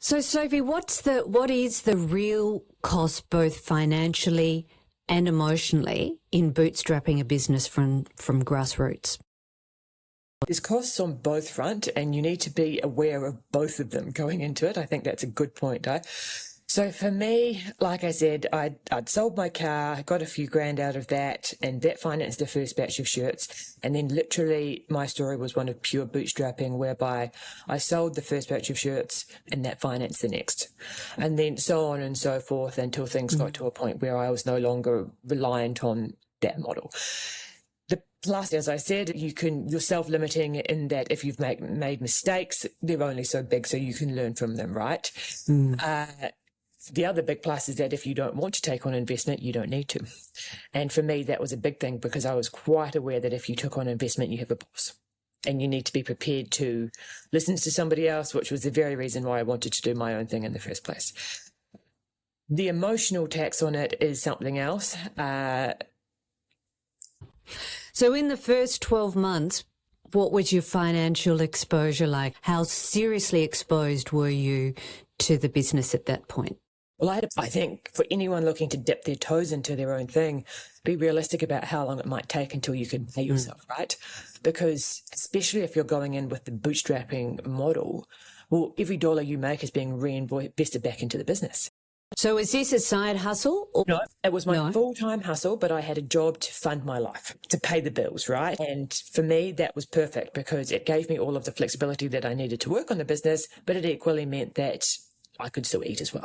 So, Sophie, what is the real cost, both financially and emotionally, in bootstrapping a business from grassroots? There's costs on both front, and you need to be aware of both of them going into it. I think that's a good point, though. So for me, like I said, I'd sold my car, got a few grand out of that, and that financed the first batch of shirts. And then literally my story was one of pure bootstrapping, whereby I sold the first batch of shirts and that financed the next. And then so on and so forth until things got to a point where I was no longer reliant on that model. Plus, as I said, you're self-limiting in that if you've made mistakes, they're only so big, so you can learn from them, right? The other big plus is that if you don't want to take on investment, you don't need to. And for me, that was a big thing because I was quite aware that if you took on investment, you have a boss. And you need to be prepared to listen to somebody else, which was the very reason why I wanted to do my own thing in the first place. The emotional tax on it is something else. So in the first 12 months, what was your financial exposure like? How seriously exposed were you to the business at that point? Well, I think for anyone looking to dip their toes into their own thing, be realistic about how long it might take until you can pay yourself, right? Because especially if you're going in with the bootstrapping model, well, every dollar you make is being reinvested back into the business. So is this a side hustle? No, it was my full-time hustle, but I had a job to fund my life, to pay the bills, right? And for me, that was perfect because it gave me all of the flexibility that I needed to work on the business, but it equally meant that I could still eat as well.